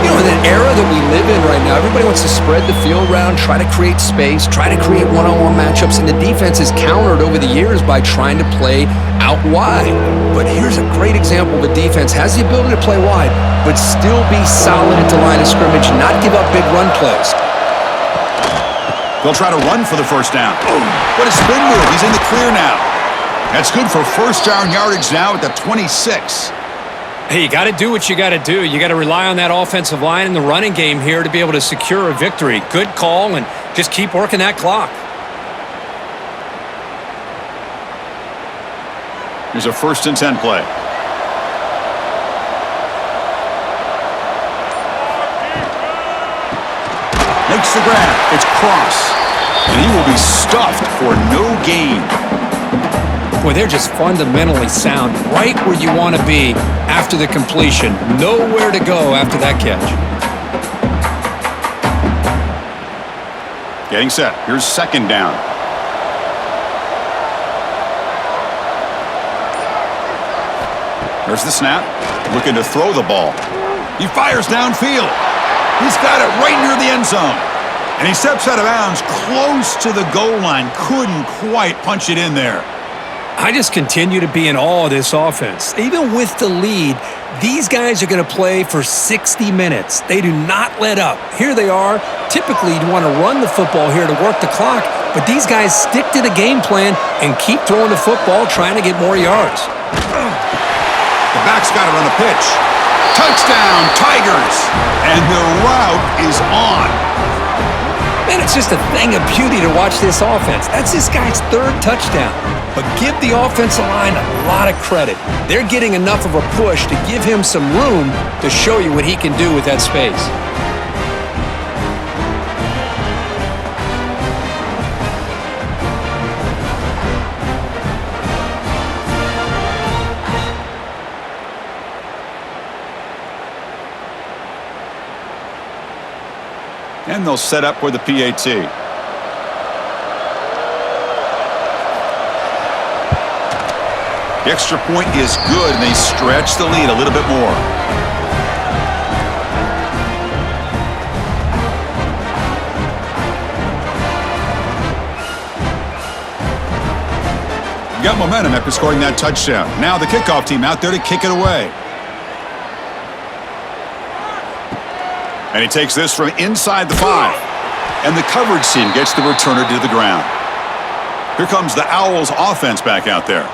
You know, in an era that we live in right now, everybody wants to spread the field around, try to create space, try to create one-on-one matchups, and the defense is countered over the years by trying to play out wide. But here's a great example of a defense has the ability to play wide, but still be solid at the line of scrimmage, not give up big run plays. They'll try to run for the first down. What a spin move. He's in the clear now. That's good for first down yardage now at the 26. Hey, you got to do what you got to do. You got to rely on that offensive line and the running game here to be able to secure a victory. Good call, and just keep working that clock. Here's a 1st and 10 play. Makes the grab. It's Cross. And he will be stuffed for no gain. Boy, they're just fundamentally sound, right where you want to be after the completion. Nowhere to go after that catch. Getting set. Here's 2nd down. There's the snap. Looking to throw the ball. He fires downfield. He's got it right near the end zone. And he steps out of bounds close to the goal line. Couldn't quite punch it in there. I just continue to be in awe of this offense. Even with the lead, these guys are going to play for 60 minutes. They do not let up. Here they are. Typically, you want to run the football here to work the clock, but these guys stick to the game plan and keep throwing the football, trying to get more yards. The back's got it on the pitch. Touchdown, Tigers! And the route is on. Man, it's just a thing of beauty to watch this offense. That's this guy's 3rd touchdown. But give the offensive line a lot of credit. They're getting enough of a push to give him some room to show you what he can do with that space. And they'll set up with the PAT. The extra point is good, and they stretch the lead a little bit more. You got momentum after scoring that touchdown. Now the kickoff team out there to kick it away. And he takes this from inside the 5. And the coverage team gets the returner to the ground. Here comes the Owls offense back out there.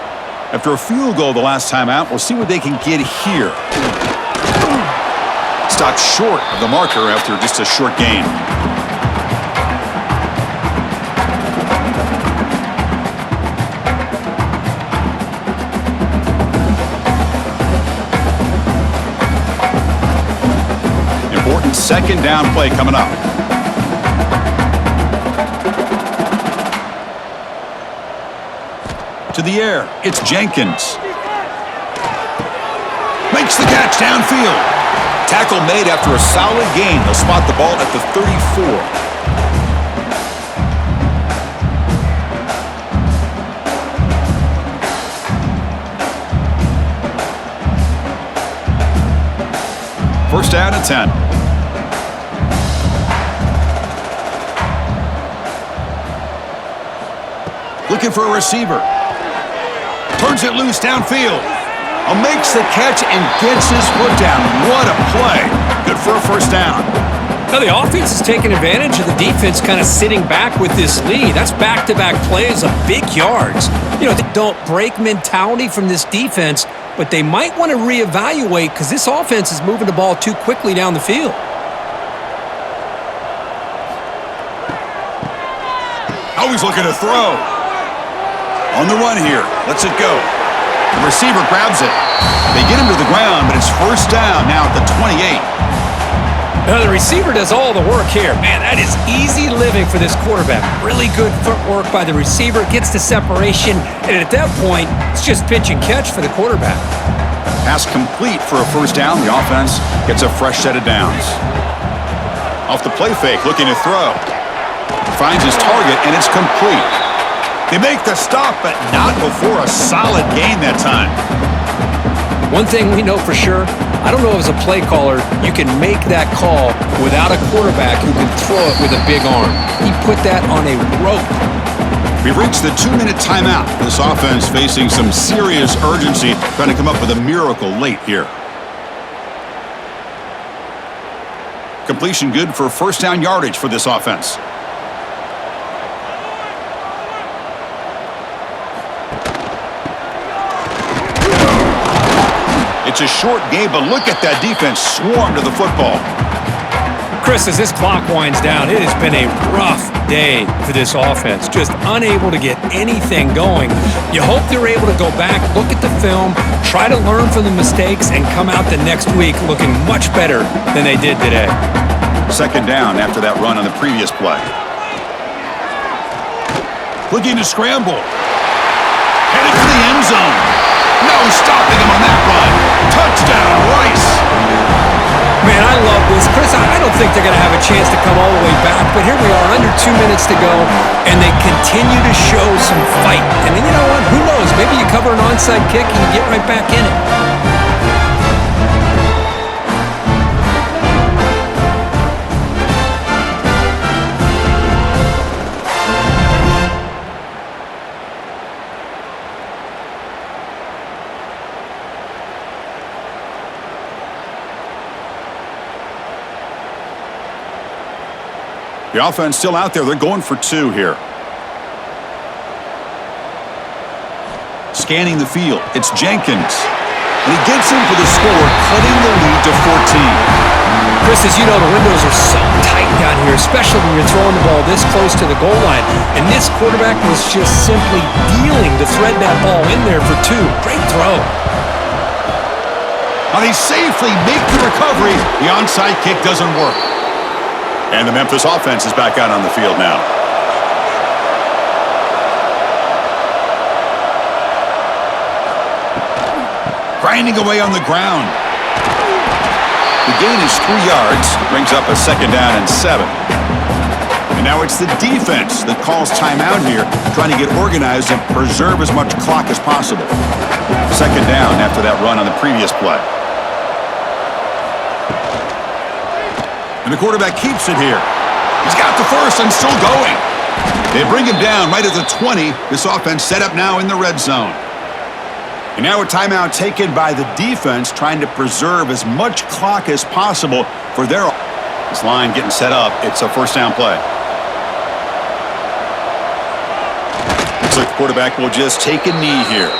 After a field goal the last time out, we'll see what they can get here. Stopped short of the marker after just a short gain. Important 2nd down play coming up. To the air, it's Jenkins. Makes the catch downfield. Tackle made after a solid gain. They'll spot the ball at the 34. First down and 10. Looking for a receiver. Turns it loose downfield. Makes the catch and gets his foot down. What a play. Good for a first down. Now the offense is taking advantage of the defense kind of sitting back with this lead. That's back-to-back plays of big yards. You know, they don't break mentality from this defense, but they might want to reevaluate because this offense is moving the ball too quickly down the field. Always looking to throw. On the run here. Lets it go. The receiver grabs it. They get him to the ground, but it's first down now at the 28. Now the receiver does all the work here. Man, that is easy living for this quarterback. Really good footwork by the receiver. Gets the separation. And at that point, it's just pitch and catch for the quarterback. Pass complete for a first down. The offense gets a fresh set of downs. Off the play fake, looking to throw. Finds his target, and it's complete. They make the stop, but not before a solid gain that time. One thing we know for sure, I don't know as a play caller, you can make that call without a quarterback who can throw it with a big arm. He put that on a rope. We've reached the 2-minute timeout. This offense facing some serious urgency, trying to come up with a miracle late here. Completion good for first down yardage for this offense. It's a short game, but look at that defense swarm to the football. Chris, as this clock winds down, it has been a rough day for this offense. Just unable to get anything going. You hope they're able to go back, look at the film, try to learn from the mistakes, and come out the next week looking much better than they did today. Second down after that run on the previous play. Looking to scramble. Headed to the end zone. No stopping him on that run. Touchdown, Rice. Man, I love this. Chris, I don't think they're going to have a chance to come all the way back, but here we are, under 2 minutes to go, and they continue to show some fight. And then you know what? Who knows? Maybe you cover an onside kick and you get right back in it. The offense still out there. They're going for 2 here. Scanning the field. It's Jenkins. And he gets in for the score, cutting the lead to 14. Chris, as you know, the windows are so tight down here, especially when you're throwing the ball this close to the goal line. And this quarterback was just simply dealing to thread that ball in there for 2. Great throw. Now they safely make the recovery. The onside kick doesn't work. And the Memphis offense is back out on the field now. Grinding away on the ground. The gain is 3 yards, brings up a second down and 7. And now it's the defense that calls timeout here, trying to get organized and preserve as much clock as possible. Second down after that run on the previous play. And the quarterback keeps it here. He's got the first and still going. They bring him down right at the 20. This offense set up now in the red zone. And now a timeout taken by the defense, trying to preserve as much clock as possible for their... This line getting set up. It's a first down play. Looks like the quarterback will just take a knee here.